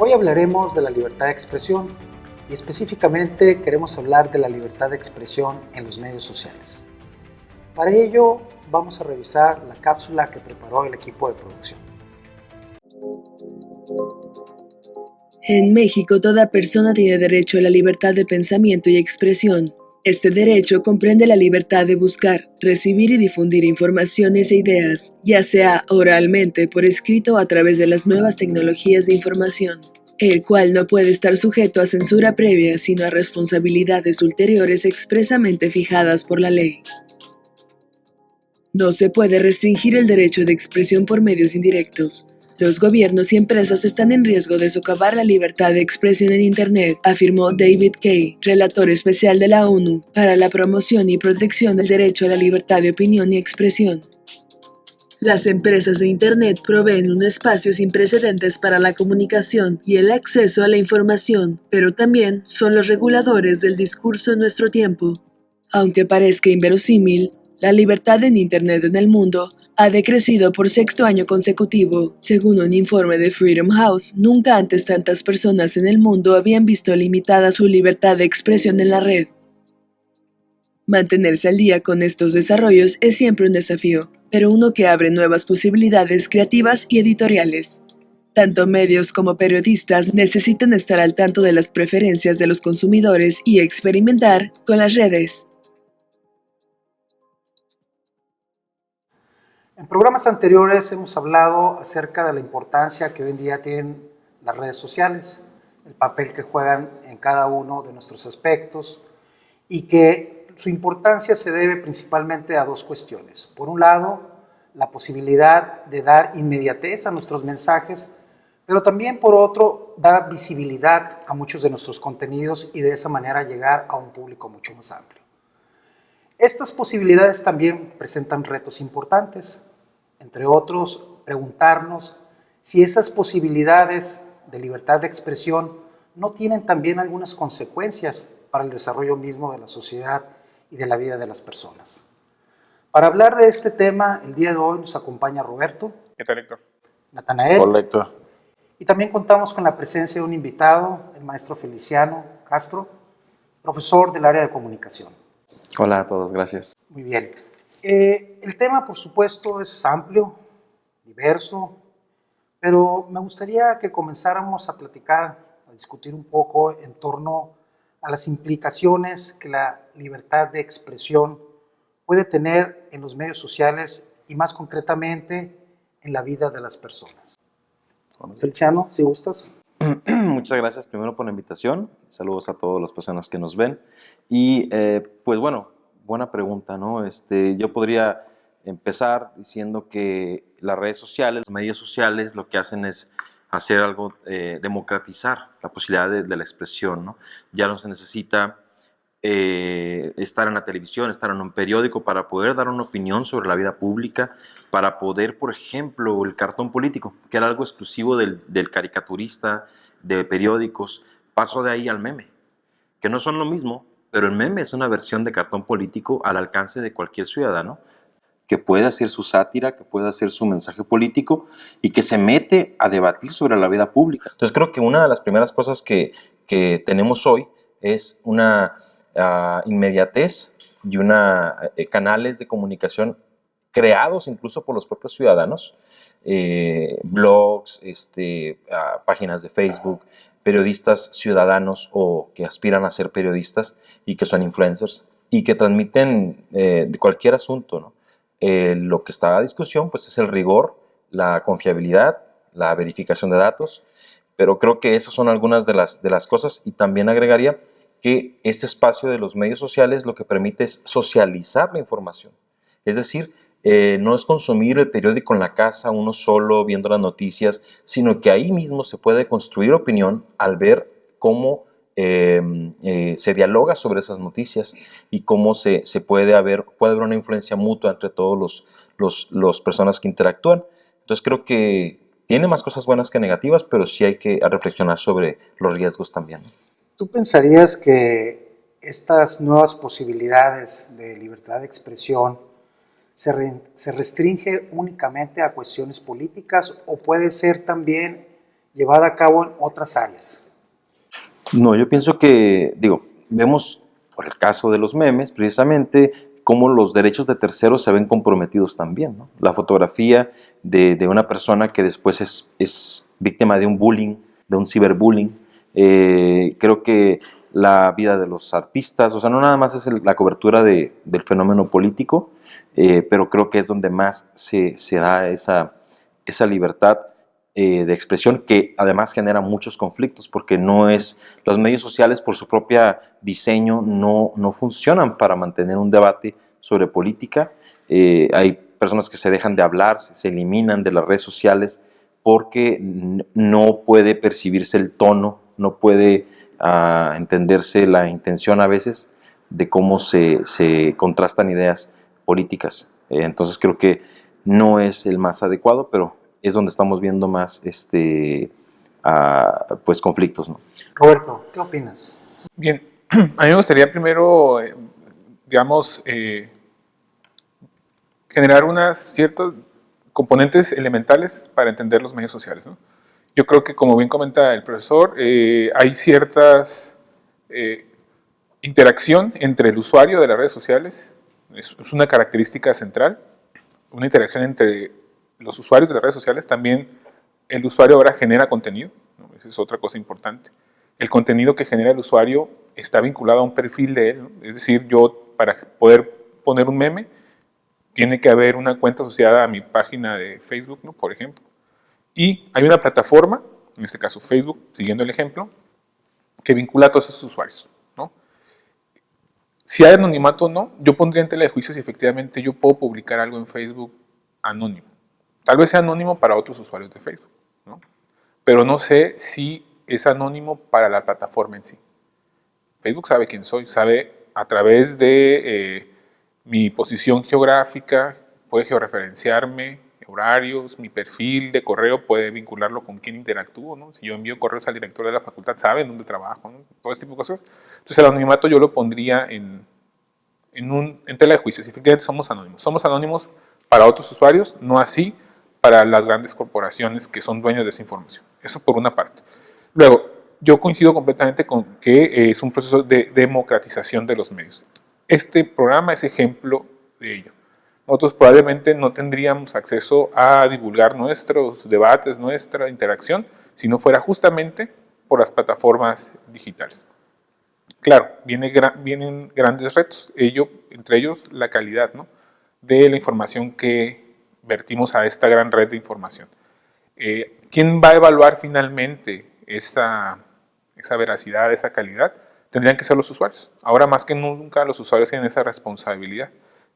Hoy hablaremos de la libertad de expresión y específicamente queremos hablar de la libertad de expresión en los medios sociales. Para ello vamos a revisar la cápsula que preparó el equipo de producción. En México, toda persona tiene derecho a la libertad de pensamiento y expresión. Este derecho comprende la libertad de buscar, recibir y difundir informaciones e ideas, ya sea oralmente, por escrito o a través de las nuevas tecnologías de información, el cual no puede estar sujeto a censura previa, sino a responsabilidades ulteriores expresamente fijadas por la ley. No se puede restringir el derecho de expresión por medios indirectos. Los gobiernos y empresas están en riesgo de socavar la libertad de expresión en Internet, afirmó David Kaye, relator especial de la ONU para la promoción y protección del derecho a la libertad de opinión y expresión. Las empresas de Internet proveen un espacio sin precedentes para la comunicación y el acceso a la información, pero también son los reguladores del discurso en nuestro tiempo. Aunque parezca inverosímil, la libertad en Internet en el mundo ha decrecido por sexto año consecutivo. Según un informe de Freedom House, nunca antes tantas personas en el mundo habían visto limitada su libertad de expresión en la red. Mantenerse al día con estos desarrollos es siempre un desafío, pero uno que abre nuevas posibilidades creativas y editoriales. Tanto medios como periodistas necesitan estar al tanto de las preferencias de los consumidores y experimentar con las redes. En programas anteriores hemos hablado acerca de la importancia que hoy en día tienen las redes sociales, el papel que juegan en cada uno de nuestros aspectos y que su importancia se debe principalmente a dos cuestiones. Por un lado, la posibilidad de dar inmediatez a nuestros mensajes, pero también por otro, dar visibilidad a muchos de nuestros contenidos y de esa manera llegar a un público mucho más amplio. Estas posibilidades también presentan retos importantes, entre otros, preguntarnos si esas posibilidades de libertad de expresión no tienen también algunas consecuencias para el desarrollo mismo de la sociedad y de la vida de las personas. Para hablar de este tema, el día de hoy nos acompaña Roberto. ¿Qué tal, Héctor? Natanael. Hola, Héctor. Y también contamos con la presencia de un invitado, el maestro Feliciano Castro, profesor del área de comunicación. Hola a todos, gracias. Muy bien. El tema, por supuesto, es amplio, diverso, pero me gustaría que comenzáramos a platicar, a discutir un poco en torno a las implicaciones que la libertad de expresión puede tener en los medios sociales y más concretamente en la vida de las personas. Feliciano, si gustas. Muchas gracias primero por la invitación. Saludos a todas las personas que nos ven. Y pues bueno, buena pregunta, ¿no? Yo podría empezar diciendo que las redes sociales, los medios sociales, lo que hacen es hacer algo, democratizar la posibilidad de la expresión, ¿no? Ya no se necesita estar en la televisión, estar en un periódico para poder dar una opinión sobre la vida pública, para poder, por ejemplo, el cartón político, que era algo exclusivo del caricaturista, de periódicos, pasó de ahí al meme, que no son lo mismo, pero el meme es una versión de cartón político al alcance de cualquier ciudadano, que puede hacer su sátira, que puede hacer su mensaje político y que se mete a debatir sobre la vida pública. Entonces creo que una de las primeras cosas que tenemos hoy es una inmediatez y canales de comunicación creados incluso por los propios ciudadanos, blogs, páginas de Facebook, periodistas ciudadanos o que aspiran a ser periodistas y que son influencers y que transmiten de cualquier asunto, ¿no? Lo que está a discusión pues es el rigor, la confiabilidad, la verificación de datos, pero creo que esas son algunas de las cosas y también agregaría que este espacio de los medios sociales lo que permite es socializar la información. Es decir, no es consumir el periódico en la casa uno solo viendo las noticias, sino que ahí mismo se puede construir opinión al ver cómo se dialoga sobre esas noticias y cómo puede haber una influencia mutua entre todos los personas que interactúan. Entonces creo que tiene más cosas buenas que negativas, pero sí hay que reflexionar sobre los riesgos también. ¿Tú pensarías que estas nuevas posibilidades de libertad de expresión se restringe únicamente a cuestiones políticas o puede ser también llevada a cabo en otras áreas? No, yo pienso que, vemos por el caso de los memes, precisamente, cómo los derechos de terceros se ven comprometidos también, ¿no? La fotografía de una persona que después es víctima de un bullying, de un ciberbullying. Creo que la vida de los artistas, o sea, no nada más es la cobertura del fenómeno político, pero creo que es donde más se da esa libertad de expresión, que además genera muchos conflictos, porque los medios sociales por su propio diseño no funcionan para mantener un debate sobre política. Hay personas que se dejan de hablar, se eliminan de las redes sociales porque no puede percibirse el tono, no puede entenderse la intención a veces de cómo se contrastan ideas políticas. Entonces creo que no es el más adecuado, pero es donde estamos viendo más pues conflictos, ¿no? Roberto, ¿qué opinas? Bien, a mí me gustaría primero, digamos, generar unas ciertos componentes elementales para entender los medios sociales, ¿no? Yo creo que, como bien comenta el profesor, hay ciertas interacción entre el usuario de las redes sociales, es una característica central, una interacción entre los usuarios de las redes sociales. También el usuario ahora genera contenido, ¿no? Esa es otra cosa importante. El contenido que genera el usuario está vinculado a un perfil de él, ¿no? Es decir, yo para poder poner un meme, tiene que haber una cuenta asociada a mi página de Facebook, ¿no? Por ejemplo. Y hay una plataforma, en este caso Facebook, siguiendo el ejemplo, que vincula a todos esos usuarios, ¿no? Si hay anonimato o no, yo pondría en tela de juicio si efectivamente yo puedo publicar algo en Facebook anónimo. Tal vez sea anónimo para otros usuarios de Facebook, ¿no? Pero no sé si es anónimo para la plataforma en sí. Facebook sabe quién soy, sabe a través de mi posición geográfica, puede georreferenciarme, horarios, mi perfil de correo, puede vincularlo con quién interactúo, ¿no? Si yo envío correos al director de la facultad, saben dónde trabajo, ¿no? Todo este tipo de cosas. Entonces el anonimato yo lo pondría en tela de juicio. Si efectivamente somos anónimos para otros usuarios, no así para las grandes corporaciones que son dueños de esa información. Eso por una parte. Luego, yo coincido completamente con que es un proceso de democratización de los medios. Este programa es ejemplo de ello. Nosotros probablemente no tendríamos acceso a divulgar nuestros debates, nuestra interacción, si no fuera justamente por las plataformas digitales. Claro, vienen grandes retos, entre ellos la calidad, ¿no?, de la información que vertimos a esta gran red de información. ¿Quién va a evaluar finalmente esa veracidad, esa calidad? Tendrían que ser los usuarios. Ahora más que nunca los usuarios tienen esa responsabilidad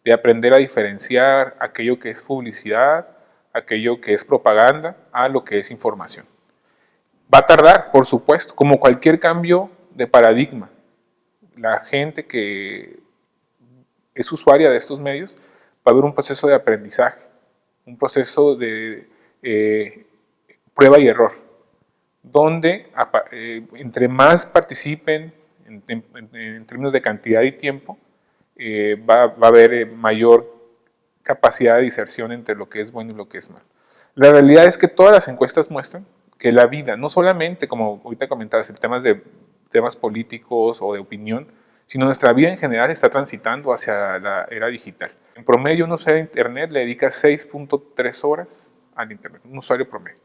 de aprender a diferenciar aquello que es publicidad, aquello que es propaganda, a lo que es información. Va a tardar, por supuesto, como cualquier cambio de paradigma. La gente que es usuaria de estos medios va a haber un proceso de aprendizaje, un proceso de prueba y error, donde entre más participen en términos de cantidad y tiempo, va a haber mayor capacidad de diserción entre lo que es bueno y lo que es malo. La realidad es que todas las encuestas muestran que la vida, no solamente, como ahorita comentabas, en temas políticos o de opinión, sino nuestra vida en general está transitando hacia la era digital. En promedio, un usuario de Internet le dedica 6.3 horas al Internet, un usuario promedio.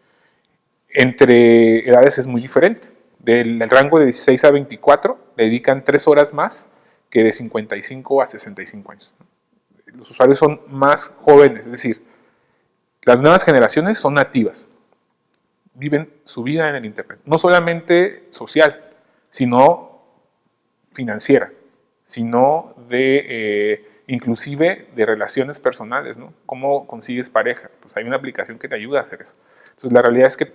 Entre edades es muy diferente. Del rango de 16 a 24 le dedican 3 horas más que de 55 a 65 años. Los usuarios son más jóvenes, es decir, las nuevas generaciones son nativas, viven su vida en el Internet, no solamente social, sino financiera, sino inclusive de relaciones personales, ¿no? ¿Cómo consigues pareja? Pues hay una aplicación que te ayuda a hacer eso. Entonces la realidad es que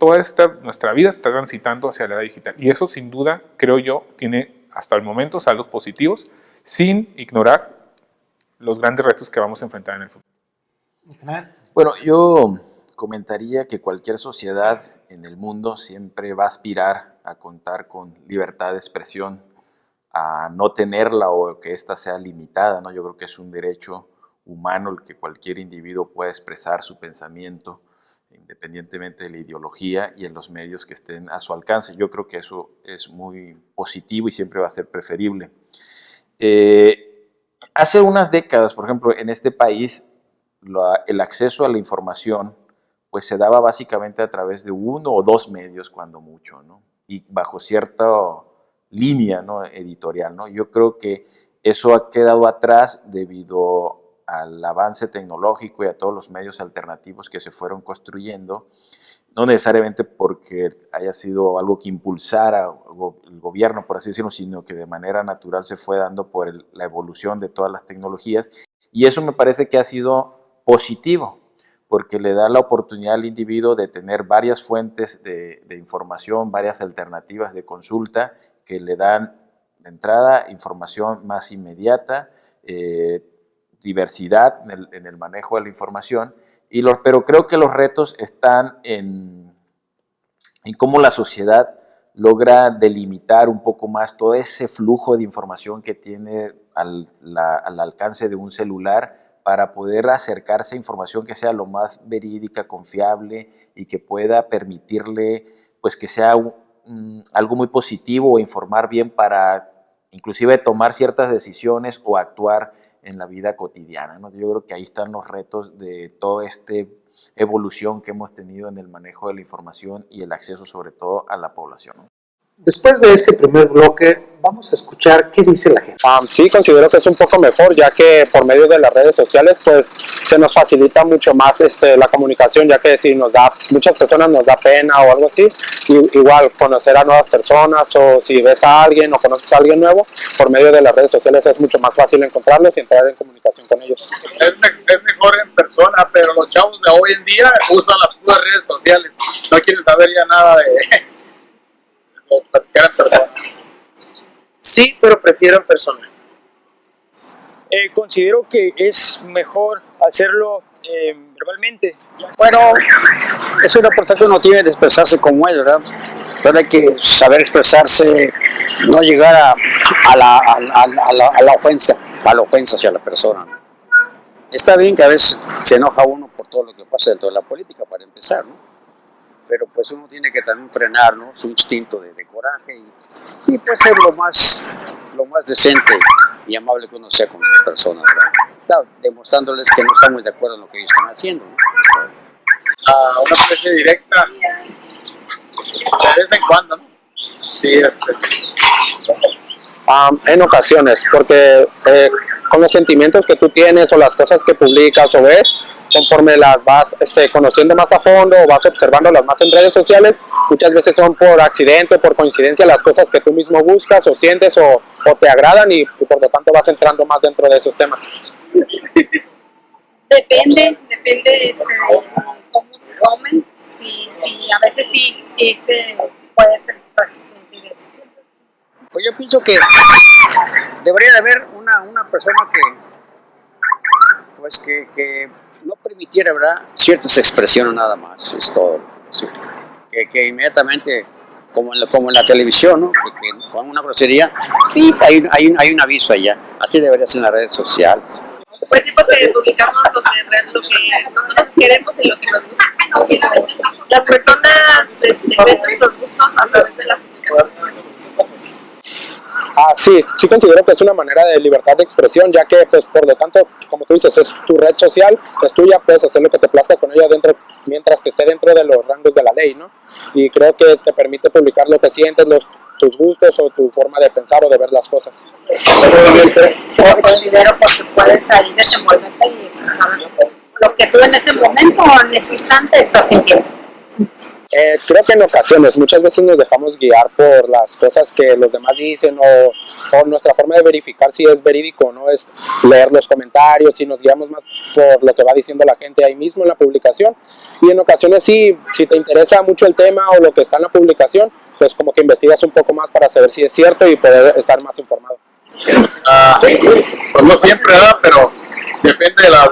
nuestra vida está transitando hacia la era digital, y eso sin duda, creo yo, tiene hasta el momento saldos positivos, sin ignorar los grandes retos que vamos a enfrentar en el futuro. Bueno, yo comentaría que cualquier sociedad en el mundo siempre va a aspirar a contar con libertad de expresión, a no tenerla o que ésta sea limitada, ¿no? Yo creo que es un derecho humano el que cualquier individuo pueda expresar su pensamiento independientemente de la ideología y en los medios que estén a su alcance. Yo creo que eso es muy positivo y siempre va a ser preferible. Hace unas décadas, por ejemplo, en este país, el acceso a la información pues se daba básicamente a través de uno o dos medios, cuando mucho, ¿no? Y bajo cierta línea, ¿no?, editorial, ¿no? Yo creo que eso ha quedado atrás debido al avance tecnológico y a todos los medios alternativos que se fueron construyendo, no necesariamente porque haya sido algo que impulsara el gobierno, por así decirlo, sino que de manera natural se fue dando por la evolución de todas las tecnologías, y eso me parece que ha sido positivo, porque le da la oportunidad al individuo de tener varias fuentes de información, varias alternativas de consulta que le dan de entrada información más inmediata, diversidad en el manejo de la información, pero creo que los retos están en cómo la sociedad logra delimitar un poco más todo ese flujo de información que tiene al alcance de un celular, para poder acercarse a información que sea lo más verídica, confiable, y que pueda permitirle pues que sea algo muy positivo o informar bien para inclusive tomar ciertas decisiones o actuar en la vida cotidiana, ¿no? Yo creo que ahí están los retos de toda esta evolución que hemos tenido en el manejo de la información y el acceso sobre todo a la población, ¿no? Después de este primer bloque, vamos a escuchar qué dice la gente. Sí, considero que es un poco mejor, ya que por medio de las redes sociales pues se nos facilita mucho más la comunicación, ya que si muchas personas nos da pena o algo así, igual conocer a nuevas personas, o si ves a alguien o conoces a alguien nuevo, por medio de las redes sociales es mucho más fácil encontrarlos y entrar en comunicación con ellos. Es mejor en persona, pero los chavos de hoy en día usan las puras redes sociales, no quieren saber ya nada de platicar en persona. Sí, pero prefiero en persona. Considero que es mejor hacerlo verbalmente. Bueno, es una oportunidad que uno tiene de expresarse como él, ¿verdad? Pero hay que saber expresarse, no llegar a la ofensa hacia la persona. Está bien que a veces se enoja uno por todo lo que pasa dentro de la política, para empezar, ¿no? Pero pues uno tiene que también frenar, ¿no?, su instinto de coraje y pues ser lo más decente y amable que uno sea con las personas, ¿verdad? Claro, demostrándoles que no estamos de acuerdo en lo que ellos están haciendo, ¿no? Una especie directa de vez en cuando, ¿no? Sí, En ocasiones, porque con los sentimientos que tú tienes o las cosas que publicas o ves, conforme las vas conociendo más a fondo o vas observándolas más en redes sociales, muchas veces son por accidente o por coincidencia las cosas que tú mismo buscas o sientes o te agradan, y por lo tanto vas entrando más dentro de esos temas. Depende de cómo se comen, si a veces sí se puede transmitir eso. Pues yo pienso que debería de haber una persona que no permitiera, ¿verdad?, ciertas expresiones nada más, es todo. Sí. Que inmediatamente, como en la televisión, ¿no?, que con una grosería, hay un aviso allá. Así debería ser en las redes sociales. Pues sí, porque publicamos lo que nosotros queremos y lo que nos gusta. Las personas ven nuestros gustos a través de la publicación. Sí considero que es una manera de libertad de expresión, ya que pues por lo tanto, como tú dices, es tu red social, es tuya, puedes hacer lo que te plazca con ella mientras que esté dentro de los rangos de la ley, ¿no? Y creo que te permite publicar lo que sientes, tus gustos o tu forma de pensar o de ver las cosas. Sí, lo considero, porque puedes ahí desenvolverte y expresar lo que tú en ese momento o en ese instante estás sintiendo. Creo que en ocasiones, muchas veces nos dejamos guiar por las cosas que los demás dicen, o nuestra forma de verificar si es verídico o no es leer los comentarios, y nos guiamos más por lo que va diciendo la gente ahí mismo en la publicación. Y en ocasiones sí, si te interesa mucho el tema o lo que está en la publicación, pues como que investigas un poco más para saber si es cierto y poder estar más informado. Pues no siempre, ¿verdad? Pero depende de la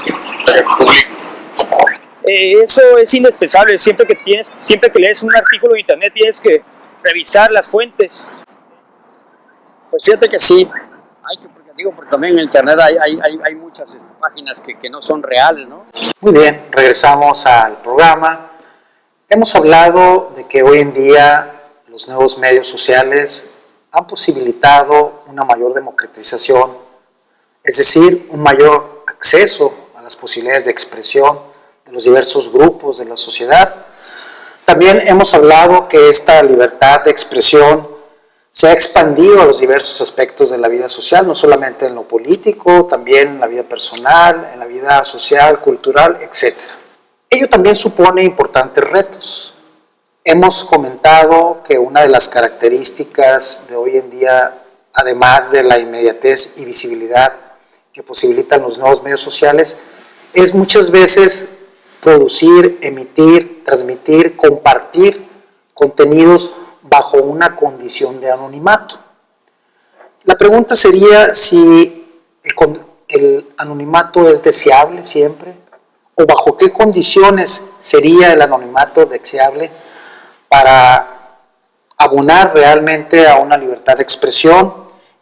que publica. Eso es indispensable. Siempre que lees un artículo de internet tienes que revisar las fuentes. Pues fíjate que sí, porque Digo, porque también en internet hay muchas páginas que no son reales, ¿no? Muy bien, regresamos al programa. Hemos hablado de que hoy en día los nuevos medios sociales han posibilitado una mayor democratización, es decir, un mayor acceso a las posibilidades de expresión de los diversos grupos de la sociedad. También hemos hablado que esta libertad de expresión se ha expandido a los diversos aspectos de la vida social, no solamente en lo político, también en la vida personal, en la vida social, cultural, etc. Ello también supone importantes retos. Hemos comentado que una de las características de hoy en día, además de la inmediatez y visibilidad que posibilitan los nuevos medios sociales, es muchas veces producir, emitir, transmitir, compartir contenidos bajo una condición de anonimato. La pregunta sería si el anonimato es deseable siempre, o bajo qué condiciones sería el anonimato deseable para abonar realmente a una libertad de expresión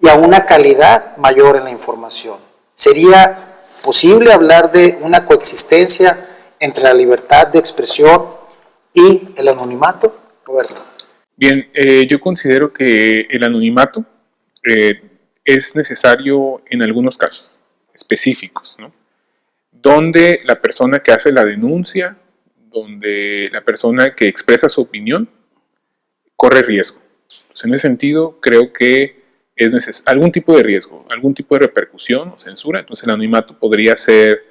y a una calidad mayor en la información. ¿Sería posible hablar de una coexistencia entre la libertad de expresión y el anonimato? Roberto. Bien, yo considero que el anonimato es necesario en algunos casos específicos, ¿no? Donde la persona que hace la denuncia, donde la persona que expresa su opinión, corre riesgo. Entonces, en ese sentido, creo que es necesario algún tipo de riesgo, algún tipo de repercusión o censura, entonces el anonimato podría ser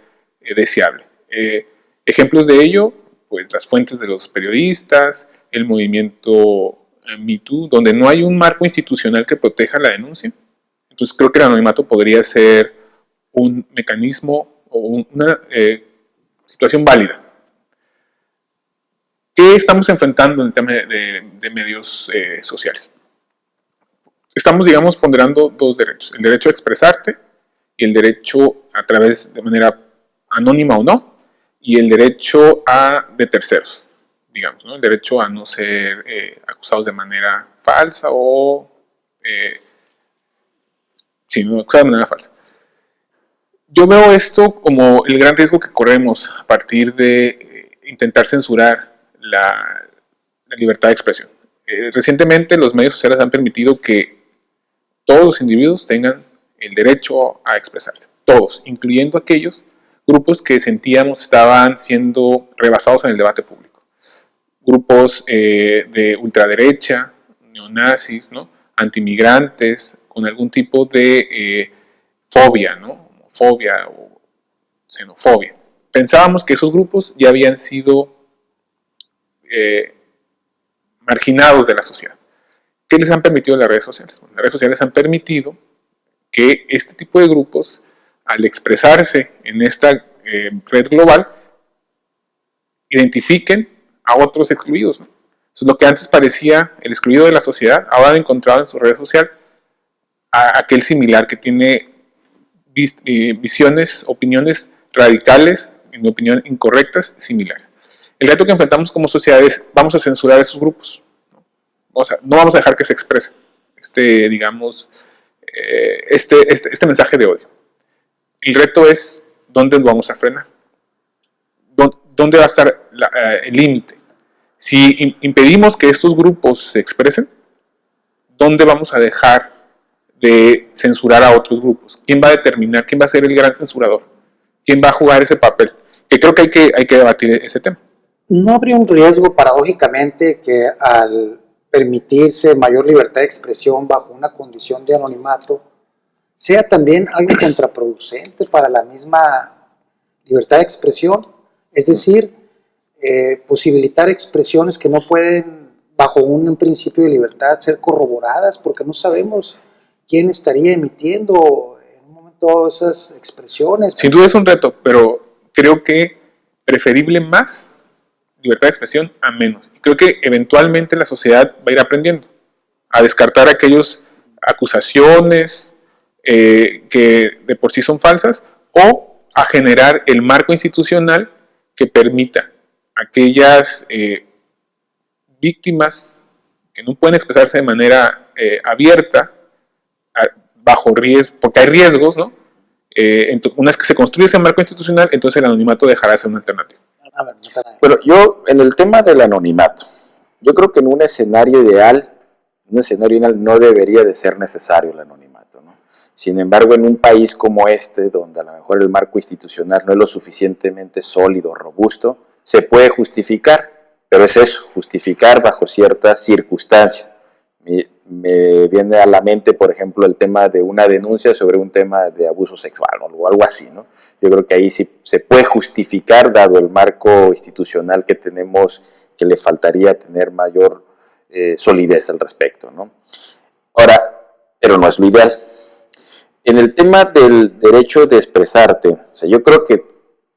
deseable. Ejemplos de ello, pues las fuentes de los periodistas, el movimiento Me Too, donde no hay un marco institucional que proteja la denuncia. Entonces creo que el anonimato podría ser un mecanismo o una situación válida. ¿Qué estamos enfrentando en el tema de medios sociales? Estamos, digamos, ponderando dos derechos. El derecho a expresarte y el derecho a través de manera anónima o no, y el derecho de terceros, digamos, ¿no? El derecho a no ser acusados de manera falsa o no acusados de manera falsa. Yo veo esto como el gran riesgo que corremos a partir de intentar censurar la libertad de expresión. Recientemente los medios sociales han permitido que todos los individuos tengan el derecho a expresarse, todos, incluyendo aquellos grupos que sentíamos estaban siendo rebasados en el debate público. Grupos de ultraderecha, neonazis, ¿no? Antimigrantes, con algún tipo de fobia, ¿no? Homofobia o xenofobia. Pensábamos que esos grupos ya habían sido marginados de la sociedad. ¿Qué les han permitido las redes sociales? Bueno, las redes sociales han permitido que este tipo de grupos, al expresarse en esta red global, identifiquen a otros excluidos, ¿no? Eso es lo que antes parecía el excluido de la sociedad, ahora han encontrado en su red social a aquel similar que tiene visiones, opiniones radicales, en mi opinión incorrectas, similares. El reto que enfrentamos como sociedad es, vamos a censurar a esos grupos, ¿no? No vamos a dejar que se exprese digamos, este mensaje de odio. El reto es, ¿dónde lo vamos a frenar? ¿Dónde va a estar el límite? Si impedimos que estos grupos se expresen, ¿dónde vamos a dejar de censurar a otros grupos? ¿Quién va a determinar? ¿Quién va a ser el gran censurador? ¿Quién va a jugar ese papel? Que creo que hay que debatir ese tema. ¿No habría un riesgo, paradójicamente, que al permitirse mayor libertad de expresión bajo una condición de anonimato, sea también algo contraproducente para la misma libertad de expresión? Es decir, posibilitar expresiones que no pueden, bajo un principio de libertad, ser corroboradas, porque no sabemos quién estaría emitiendo en un momento esas expresiones. Sin duda es un reto, pero creo que preferible más libertad de expresión a menos. Y creo que eventualmente la sociedad va a ir aprendiendo a descartar aquellas acusaciones que de por sí son falsas, o a generar el marco institucional que permita a aquellas víctimas que no pueden expresarse de manera abierta, bajo riesgo, porque hay riesgos, ¿no? Una vez que se construye ese marco institucional, entonces el anonimato dejará de ser una alternativa. Bueno, yo en el tema del anonimato, yo creo que en un escenario ideal no debería de ser necesario el anonimato, ¿no? Sin embargo, en un país como este, donde a lo mejor el marco institucional no es lo suficientemente sólido, robusto, se puede justificar, pero es eso, justificar bajo ciertas circunstancias. Me viene a la mente, por ejemplo, el tema de una denuncia sobre un tema de abuso sexual o algo así, ¿no? Yo creo que ahí sí se puede justificar, dado el marco institucional que tenemos, que le faltaría tener mayor solidez al respecto, ¿no? Ahora, pero no es lo ideal. En el tema del derecho de expresarte, o sea, yo creo que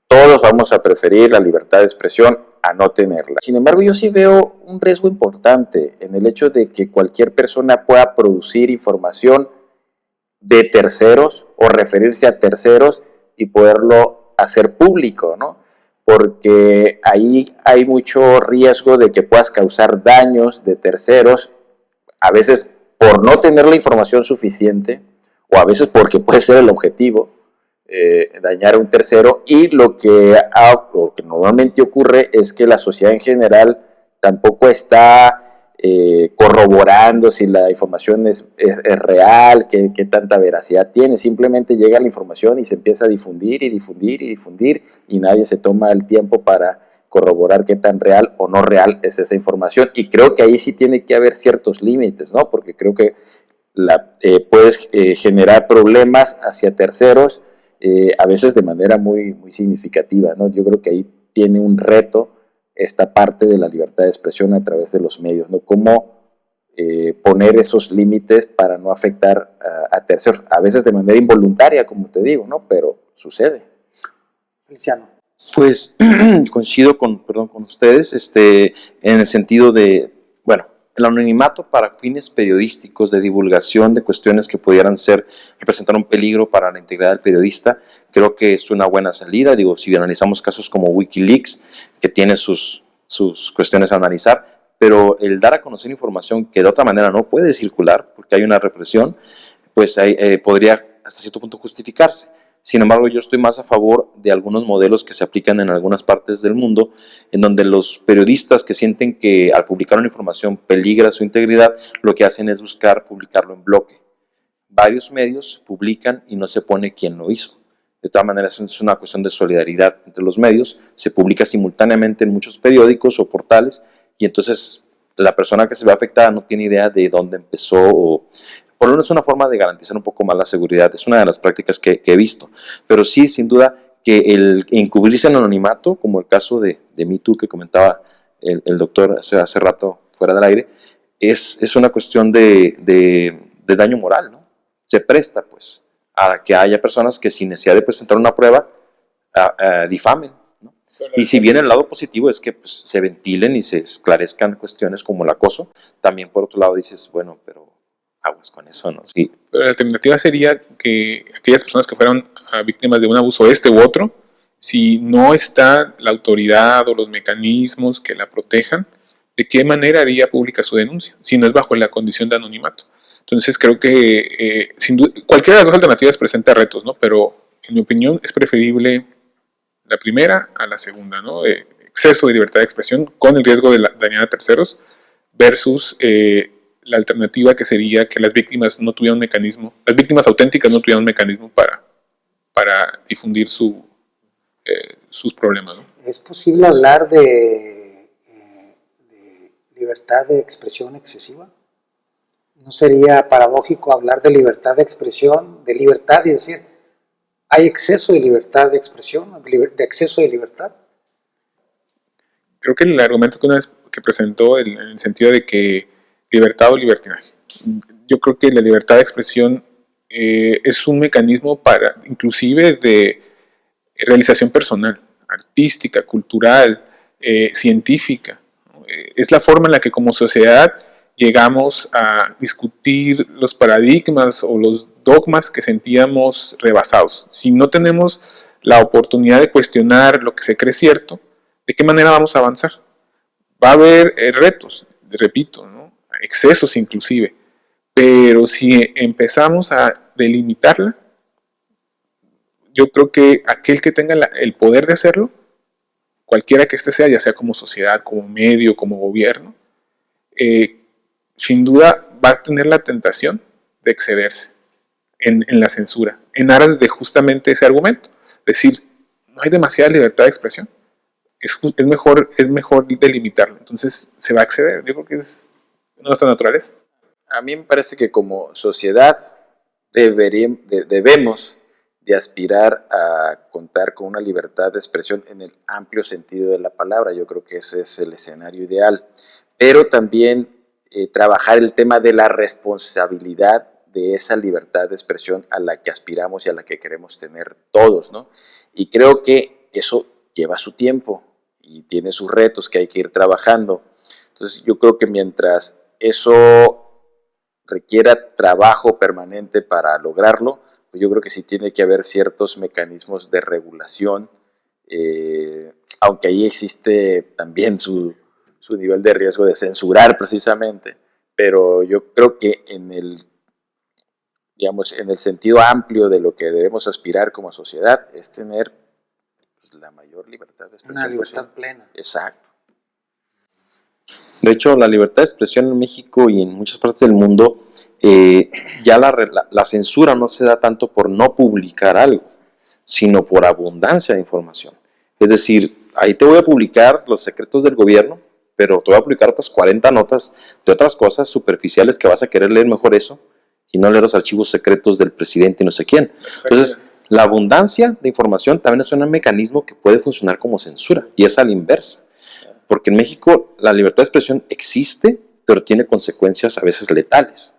todos vamos a preferir la libertad de expresión a no tenerla. Sin embargo, yo sí veo un riesgo importante en el hecho de que cualquier persona pueda producir información de terceros o referirse a terceros y poderlo hacer público, ¿no? Porque ahí hay mucho riesgo de que puedas causar daños de terceros, a veces por no tener la información suficiente, o a veces porque puede ser el objetivo, dañar a un tercero, y lo que normalmente ocurre es que la sociedad en general tampoco está corroborando si la información es real, qué tanta veracidad tiene. Simplemente llega la información y se empieza a difundir y difundir y difundir, y nadie se toma el tiempo para corroborar qué tan real o no real es esa información. Y creo que ahí sí tiene que haber ciertos límites, ¿no? Porque creo que puedes generar problemas hacia terceros, a veces de manera muy, muy significativa, ¿no? Yo creo que ahí tiene un reto esta parte de la libertad de expresión a través de los medios, ¿no? Cómo poner esos límites para no afectar a terceros, a veces de manera involuntaria, como te digo, ¿no? Pero sucede. Feliciano. Pues coincido con ustedes, en el sentido de, bueno, el anonimato para fines periodísticos, de divulgación de cuestiones que pudieran representar un peligro para la integridad del periodista, creo que es una buena salida. Digo, si analizamos casos como Wikileaks, que tiene sus cuestiones a analizar, pero el dar a conocer información que de otra manera no puede circular, porque hay una represión, pues podría hasta cierto punto justificarse. Sin embargo, yo estoy más a favor de algunos modelos que se aplican en algunas partes del mundo, en donde los periodistas que sienten que al publicar una información peligra su integridad, lo que hacen es buscar publicarlo en bloque. Varios medios publican y no se pone quién lo hizo. De todas maneras, es una cuestión de solidaridad entre los medios. Se publica simultáneamente en muchos periódicos o portales, y entonces la persona que se ve afectada no tiene idea de dónde empezó, o por lo menos es una forma de garantizar un poco más la seguridad. Es una de las prácticas que he visto. Pero sí, sin duda, que el encubrirse en anonimato, como el caso de Me Too que comentaba el doctor hace rato fuera del aire, es una cuestión de daño moral, ¿no? Se presta, pues, a que haya personas que sin necesidad de presentar una prueba difamen, ¿no? Y si bien el lado positivo es que pues, se ventilen y se esclarezcan cuestiones como el acoso, también por otro lado dices, bueno, pero aguas con eso, ¿no? Sí. Pero la alternativa sería que aquellas personas que fueron víctimas de un abuso u otro, si no está la autoridad o los mecanismos que la protejan, ¿de qué manera haría pública su denuncia? Si no es bajo la condición de anonimato. Entonces creo que sin duda, cualquiera de las dos alternativas presenta retos, ¿no? Pero en mi opinión es preferible la primera a la segunda, ¿no? Exceso de libertad de expresión con el riesgo de dañar a terceros versus la alternativa que sería que las víctimas no tuvieran un mecanismo, las víctimas auténticas no tuvieran un mecanismo para difundir sus problemas, ¿no? ¿Es posible hablar de libertad de expresión excesiva? ¿No sería paradójico hablar de libertad de expresión, de libertad y decir, hay exceso de libertad de expresión, de exceso de libertad? Creo que el argumento que una vez que presentó en el sentido de que libertad o libertinaje. Yo creo que la libertad de expresión es un mecanismo para, inclusive, de realización personal, artística, cultural, científica, ¿no? Es la forma en la que como sociedad llegamos a discutir los paradigmas o los dogmas que sentíamos rebasados. Si no tenemos la oportunidad de cuestionar lo que se cree cierto, ¿de qué manera vamos a avanzar? Va a haber retos, repito, ¿no? Excesos inclusive, pero si empezamos a delimitarla, yo creo que aquel que tenga el poder de hacerlo, cualquiera que sea, ya sea como sociedad, como medio, como gobierno, sin duda va a tener la tentación de excederse en la censura, en aras de justamente ese argumento. Decir, no hay demasiada libertad de expresión, es mejor delimitarlo, entonces se va a exceder. Yo creo que es nuestra naturaleza. A mí me parece que como sociedad debemos de aspirar a contar con una libertad de expresión en el amplio sentido de la palabra. Yo creo que ese es el escenario ideal, pero también trabajar el tema de la responsabilidad de esa libertad de expresión a la que aspiramos y a la que queremos tener todos, ¿no? Y creo que eso lleva su tiempo y tiene sus retos que hay que ir trabajando. Entonces yo creo que mientras eso requiera trabajo permanente para lograrlo, pues yo creo que sí tiene que haber ciertos mecanismos de regulación, aunque ahí existe también su nivel de riesgo de censurar precisamente, pero yo creo que en el sentido amplio de lo que debemos aspirar como sociedad es tener la mayor libertad de expresión. Una libertad plena. Exacto. De hecho, la libertad de expresión en México y en muchas partes del mundo, ya la censura no se da tanto por no publicar algo, sino por abundancia de información. Es decir, ahí te voy a publicar los secretos del gobierno, pero te voy a publicar otras 40 notas de otras cosas superficiales que vas a querer leer mejor eso y no leer los archivos secretos del presidente y no sé quién. Entonces, la abundancia de información también es un mecanismo que puede funcionar como censura, y es a la inversa. Porque en México la libertad de expresión existe, pero tiene consecuencias a veces letales.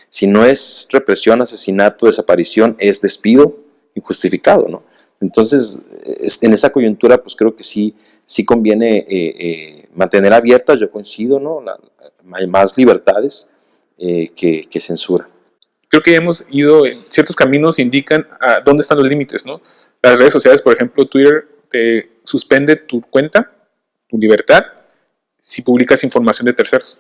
Si no es represión, asesinato, desaparición, es despido injustificado, ¿no? Entonces, en esa coyuntura, pues creo que sí conviene mantener abiertas, yo coincido, ¿no? Hay más libertades que censura. Creo que hemos ido en ciertos caminos, indican a dónde están los límites, ¿no? Las redes sociales, por ejemplo, Twitter te suspende tu cuenta, tu libertad, si publicas información de terceros.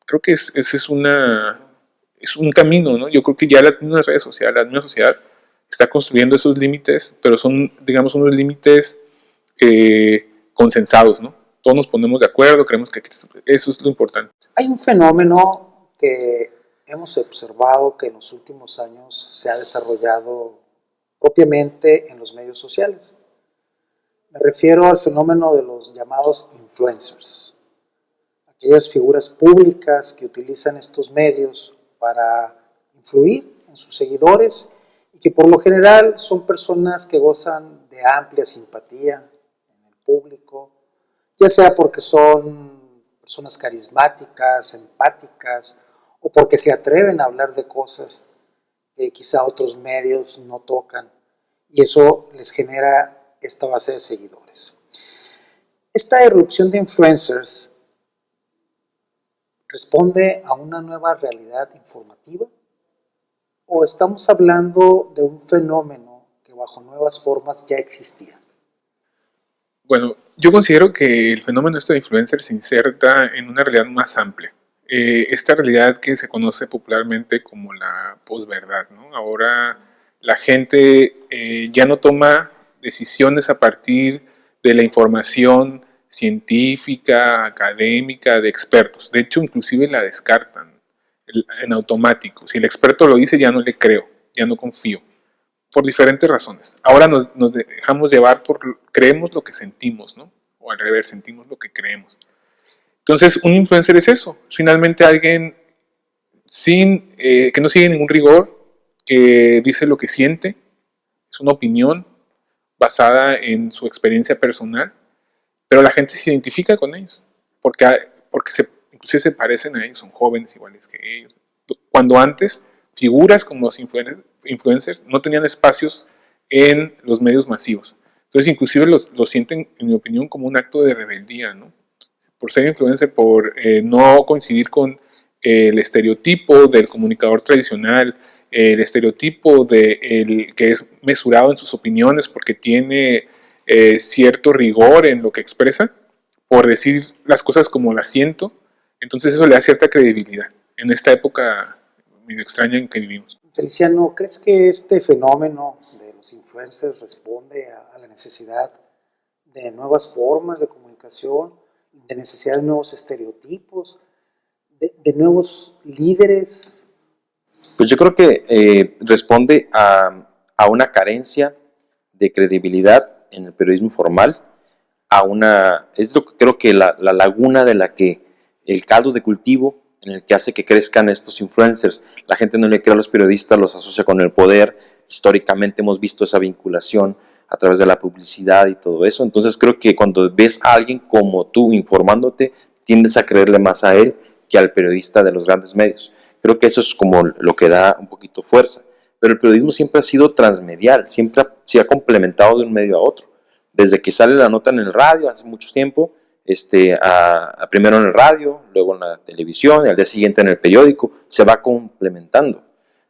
Creo que ese es un camino, ¿no? Yo creo que ya las mismas redes sociales, la misma sociedad está construyendo esos límites, pero son, digamos, unos límites consensados, ¿no? Todos nos ponemos de acuerdo, creemos que eso es lo importante. Hay un fenómeno que hemos observado que en los últimos años se ha desarrollado propiamente en los medios sociales. Me refiero al fenómeno de los llamados influencers, aquellas figuras públicas que utilizan estos medios para influir en sus seguidores y que por lo general son personas que gozan de amplia simpatía en el público, ya sea porque son personas carismáticas, empáticas, o porque se atreven a hablar de cosas que quizá otros medios no tocan, y eso les genera esta base de seguidores. Esta irrupción de influencers responde a una nueva realidad informativa, o estamos hablando de un fenómeno que bajo nuevas formas ya existía. Bueno, yo considero que el fenómeno de influencers se inserta en una realidad más amplia. Esta realidad que se conoce popularmente como la posverdad, ¿no? Ahora la gente ya no toma decisiones a partir de la información científica, académica, de expertos. De hecho, inclusive la descartan en automático. Si el experto lo dice, ya no le creo, ya no confío, por diferentes razones. Ahora nos dejamos llevar creemos lo que sentimos, ¿no? O al revés, sentimos lo que creemos. Entonces, un influencer es eso, finalmente alguien que no sigue ningún rigor, que dice lo que siente, es una opinión basada en su experiencia personal, pero la gente se identifica con ellos, porque inclusive se parecen a ellos, son jóvenes iguales que ellos. Cuando antes, figuras como los influencers no tenían espacios en los medios masivos. Entonces, inclusive lo sienten, en mi opinión, como un acto de rebeldía, ¿no? Por ser influencer, por no coincidir con el estereotipo del comunicador tradicional, el estereotipo del que es mesurado en sus opiniones porque tiene cierto rigor en lo que expresa, por decir las cosas como las siento. Entonces eso le da cierta credibilidad en esta época medio extraña en que vivimos. Feliciano, ¿crees que este fenómeno de los influencers responde a la necesidad de nuevas formas de comunicación, de necesidad de nuevos estereotipos, de nuevos líderes? Pues yo creo que responde a una carencia de credibilidad en el periodismo formal, es lo que creo que la laguna de la que el caldo de cultivo en el que hace que crezcan estos influencers. La gente no le cree a los periodistas, los asocia con el poder. Históricamente hemos visto esa vinculación a través de la publicidad y todo eso. Entonces creo que cuando ves a alguien como tú informándote, tiendes a creerle más a él que al periodista de los grandes medios. Creo que eso es como lo que da un poquito fuerza. Pero el periodismo siempre ha sido transmedial, siempre se ha complementado de un medio a otro. Desde que sale la nota en el radio hace mucho tiempo, primero en el radio, luego en la televisión y al día siguiente en el periódico, se va complementando.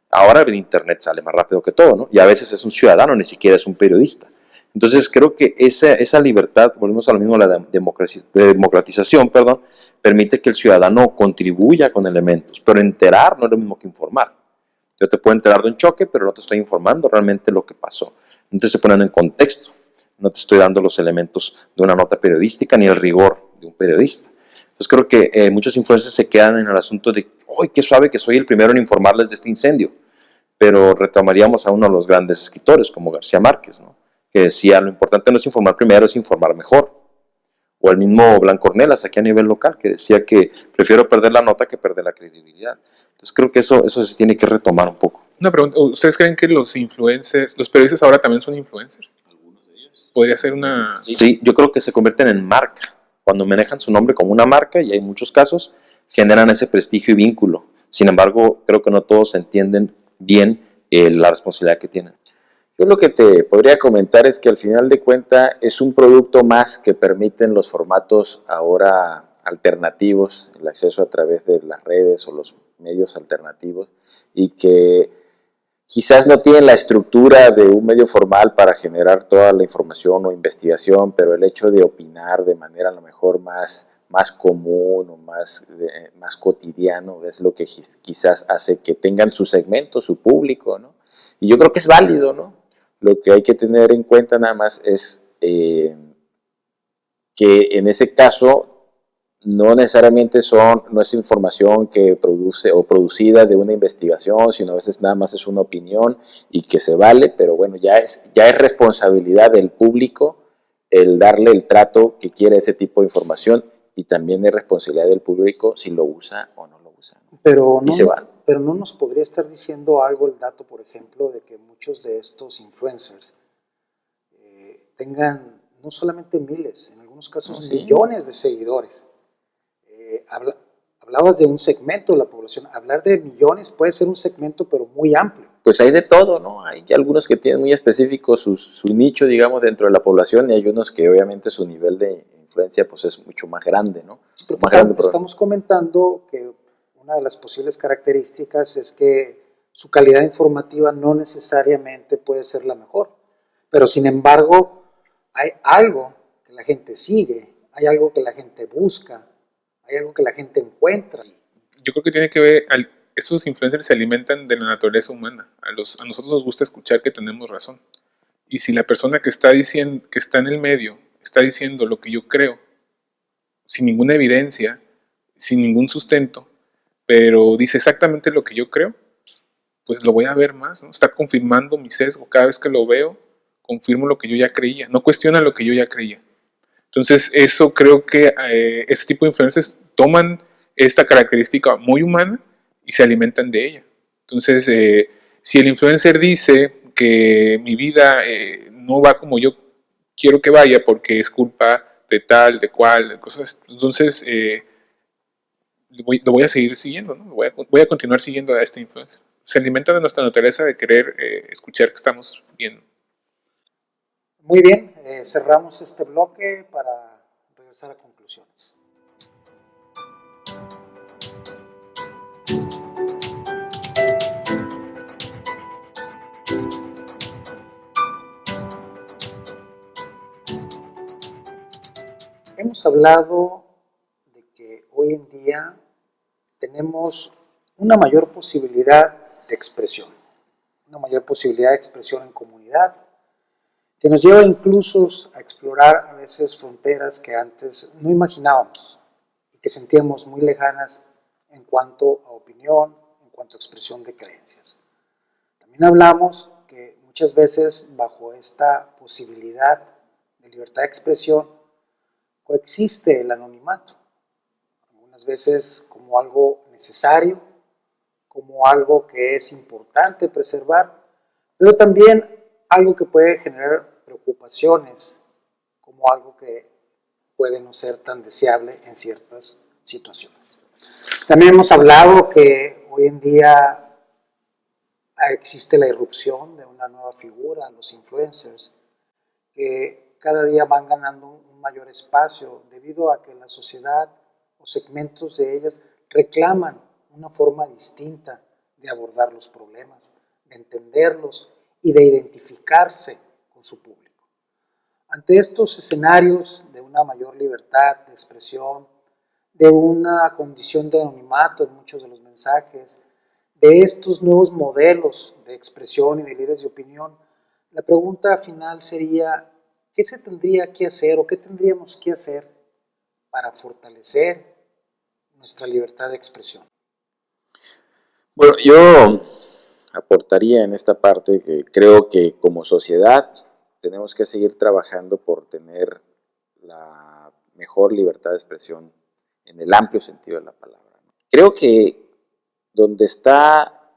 Ahora el internet sale más rápido que todo, ¿no? Y a veces es un ciudadano, ni siquiera es un periodista. Entonces creo que esa libertad, volvemos a lo mismo, la democratización, permite que el ciudadano contribuya con elementos, pero enterar no es lo mismo que informar. Yo te puedo enterar de un choque, pero no te estoy informando realmente lo que pasó. No te estoy poniendo en contexto. No te estoy dando los elementos de una nota periodística ni el rigor de un periodista. Entonces creo que muchos influencers se quedan en el asunto de, ¡ay, qué suave que soy el primero en informarles de este incendio! Pero retomaríamos a uno de los grandes escritores, como García Márquez, ¿no? Que decía, lo importante no es informar primero, es informar mejor. O el mismo Blanco Ornelas, aquí a nivel local, que decía que prefiero perder la nota que perder la credibilidad. Entonces creo que eso se tiene que retomar un poco. Una pregunta, ¿ustedes creen que los influencers, los periodistas ahora también son influencers? Podría ser una... Sí, yo creo que se convierten en marca. Cuando manejan su nombre como una marca, y hay muchos casos, generan ese prestigio y vínculo. Sin embargo, creo que no todos entienden bien la responsabilidad que tienen. Yo lo que te podría comentar es que al final de cuentas es un producto más que permiten los formatos ahora alternativos, el acceso a través de las redes o los medios alternativos, y que quizás no tienen la estructura de un medio formal para generar toda la información o investigación, pero el hecho de opinar de manera a lo mejor más común o más cotidiano es lo que quizás hace que tengan su segmento, su público, ¿no? Y yo creo que es válido, ¿no? Lo que hay que tener en cuenta nada más es que en ese caso no necesariamente no es información que produce o producida de una investigación, sino a veces nada más es una opinión y que se vale, pero bueno, ya es responsabilidad del público el darle el trato que quiere ese tipo de información, y también es responsabilidad del público si lo usa o no lo usa. Pero no nos podría estar diciendo algo el dato, por ejemplo, de que muchos de estos influencers tengan no solamente miles, en algunos casos millones de seguidores. Hablabas de un segmento de la población. Hablar de millones puede ser un segmento, pero muy amplio. Pues hay de todo, ¿no? Hay algunos que tienen muy específico su nicho, digamos, dentro de la población, y hay unos que obviamente su nivel de influencia pues es mucho más grande, ¿no? Sí, porque estamos comentando que una de las posibles características es que su calidad informativa no necesariamente puede ser la mejor, pero sin embargo hay algo que la gente sigue, hay algo que la gente busca, hay algo que la gente encuentra. Yo creo que tiene que ver, estos influencers se alimentan de la naturaleza humana. A nosotros nos gusta escuchar que tenemos razón. Y si la persona que está diciendo, que está en el medio, está diciendo lo que yo creo, sin ninguna evidencia, sin ningún sustento, pero dice exactamente lo que yo creo, pues lo voy a ver más, ¿no? Está confirmando mi sesgo. Cada vez que lo veo, confirmo lo que yo ya creía. No cuestiona lo que yo ya creía. Entonces, eso creo que ese tipo de influencers toman esta característica muy humana y se alimentan de ella. Entonces, si el influencer dice que mi vida no va como yo quiero que vaya porque es culpa de tal, de cual, de cosas, entonces lo voy a seguir siguiendo, ¿no? Voy a continuar siguiendo a este influencer. Se alimenta de nuestra naturaleza de querer escuchar que estamos viendo. Muy bien, cerramos este bloque para regresar a conclusiones. Hemos hablado de que hoy en día tenemos una mayor posibilidad de expresión. una mayor posibilidad de expresión en comunidad, que nos lleva incluso a explorar a veces fronteras que antes no imaginábamos y que sentíamos muy lejanas en cuanto a opinión, en cuanto a expresión de creencias. También hablamos que muchas veces bajo esta posibilidad de libertad de expresión coexiste el anonimato, algunas veces como algo necesario, como algo que es importante preservar, pero también algo que puede generar preocupaciones, como algo que puede no ser tan deseable en ciertas situaciones. También hemos hablado que hoy en día existe la irrupción de una nueva figura, los influencers, que cada día van ganando un mayor espacio debido a que la sociedad o segmentos de ellas reclaman una forma distinta de abordar los problemas, de entenderlos y de identificarse con su público. Ante estos escenarios de una mayor libertad de expresión, de una condición de anonimato en muchos de los mensajes, de estos nuevos modelos de expresión y de líderes de opinión, la pregunta final sería, ¿qué se tendría que hacer o qué tendríamos que hacer para fortalecer nuestra libertad de expresión? Bueno, yo aportaría en esta parte que creo que como sociedad tenemos que seguir trabajando por tener la mejor libertad de expresión en el amplio sentido de la palabra. Creo que donde está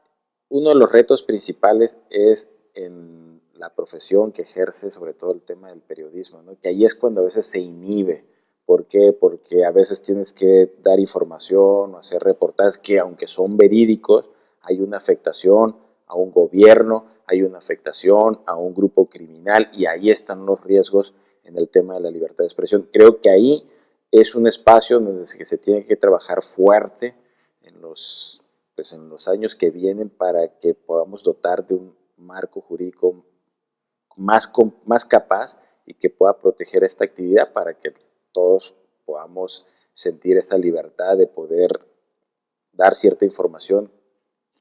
uno de los retos principales es en la profesión que ejerce, sobre todo el tema del periodismo, ¿no? Que ahí es cuando a veces se inhibe. ¿Por qué? Porque a veces tienes que dar información o hacer reportajes que, aunque son verídicos, hay una afectación a un gobierno, hay una afectación a un grupo criminal, y ahí están los riesgos en el tema de la libertad de expresión. Creo que ahí es un espacio donde se tiene que trabajar fuerte en los años que vienen para que podamos dotar de un marco jurídico más capaz y que pueda proteger esta actividad para que todos podamos sentir esa libertad de poder dar cierta información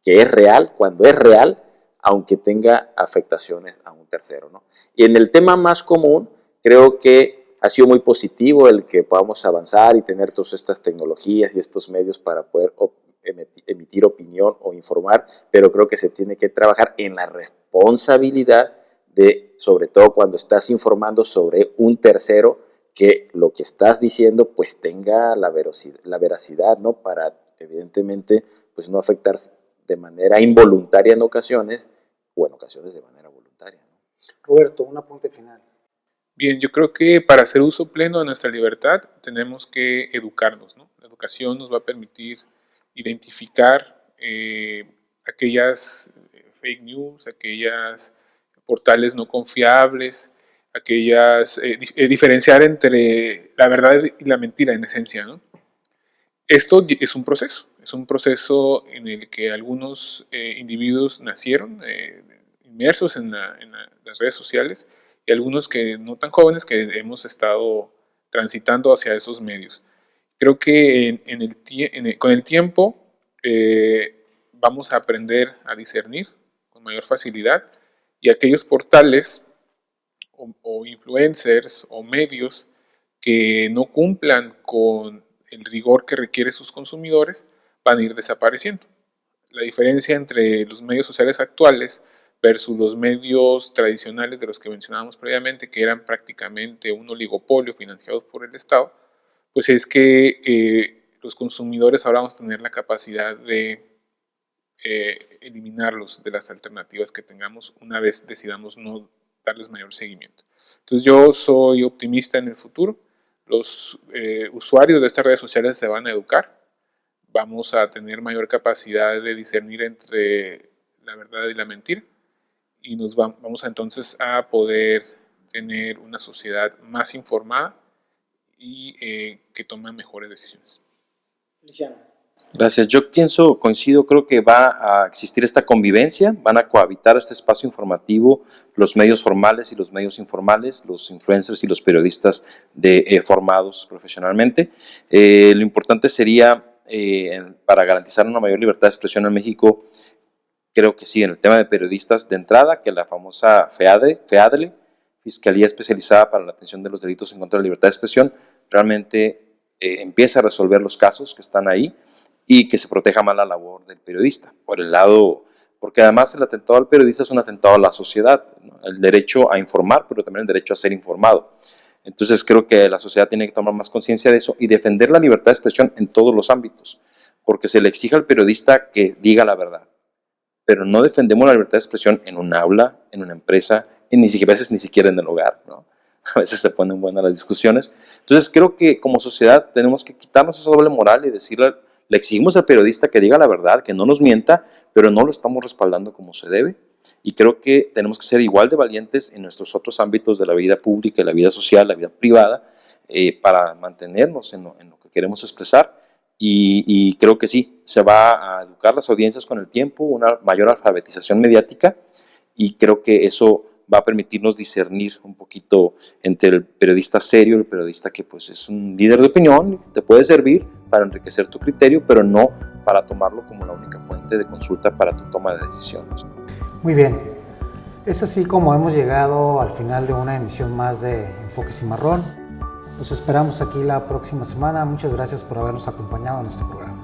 que es real, cuando es real, aunque tenga afectaciones a un tercero, ¿no? Y en el tema más común, creo que ha sido muy positivo el que podamos avanzar y tener todas estas tecnologías y estos medios para poder emitir opinión o informar, pero creo que se tiene que trabajar en la responsabilidad de, sobre todo cuando estás informando sobre un tercero, que lo que estás diciendo pues tenga la veracidad, ¿no? Para evidentemente pues no afectar de manera involuntaria en ocasiones, o en ocasiones de manera voluntaria, ¿no? Roberto, un apunte final. Bien, yo creo que para hacer uso pleno de nuestra libertad tenemos que educarnos, ¿no? La educación nos va a permitir identificar aquellas fake news, aquellas portales no confiables, diferenciar entre la verdad y la mentira en esencia, ¿no? Esto es un proceso en el que algunos individuos nacieron inmersos en las redes sociales, y algunos que no tan jóvenes que hemos estado transitando hacia esos medios. Creo que con el tiempo vamos a aprender a discernir con mayor facilidad, y aquellos portales o influencers o medios que no cumplan con el rigor que requieren sus consumidores van a ir desapareciendo. La diferencia entre los medios sociales actuales versus los medios tradicionales de los que mencionábamos previamente, que eran prácticamente un oligopolio financiado por el Estado, pues es que los consumidores ahora vamos a tener la capacidad de eliminarlos de las alternativas que tengamos una vez decidamos no darles mayor seguimiento. Entonces yo soy optimista en el futuro. Los usuarios de estas redes sociales se van a educar, vamos a tener mayor capacidad de discernir entre la verdad y la mentira, y vamos entonces a poder tener una sociedad más informada y que tome mejores decisiones. Luciano. Gracias. Yo coincido, creo que va a existir esta convivencia, van a cohabitar este espacio informativo, los medios formales y los medios informales, los influencers y los periodistas formados profesionalmente. Lo importante sería, para garantizar una mayor libertad de expresión en México, creo que sí, en el tema de periodistas, de entrada, que la famosa FEADLE, Fiscalía Especializada para la Atención de los Delitos en contra de la Libertad de Expresión, realmente empiece a resolver los casos que están ahí y que se proteja más la labor del periodista, por el lado, porque además el atentado al periodista es un atentado a la sociedad, ¿no? El derecho a informar, pero también el derecho a ser informado. Entonces creo que la sociedad tiene que tomar más conciencia de eso y defender la libertad de expresión en todos los ámbitos, porque se le exige al periodista que diga la verdad, pero no defendemos la libertad de expresión en un aula, en una empresa, y a veces ni siquiera en el hogar, ¿no? A veces se ponen buenas las discusiones. Entonces creo que como sociedad tenemos que quitarnos esa doble moral y decirle, le exigimos al periodista que diga la verdad, que no nos mienta, pero no lo estamos respaldando como se debe. Y creo que tenemos que ser igual de valientes en nuestros otros ámbitos de la vida pública, la vida social, la vida privada, para mantenernos en lo que queremos expresar. Y creo que sí, se va a educar las audiencias con el tiempo, una mayor alfabetización mediática, y creo que eso va a permitirnos discernir un poquito entre el periodista serio y el periodista que pues es un líder de opinión, te puede servir para enriquecer tu criterio, pero no para tomarlo como la única fuente de consulta para tu toma de decisiones. Muy bien, es así como hemos llegado al final de una emisión más de Enfoque Cimarrón. Los esperamos aquí la próxima semana. Muchas gracias por habernos acompañado en este programa.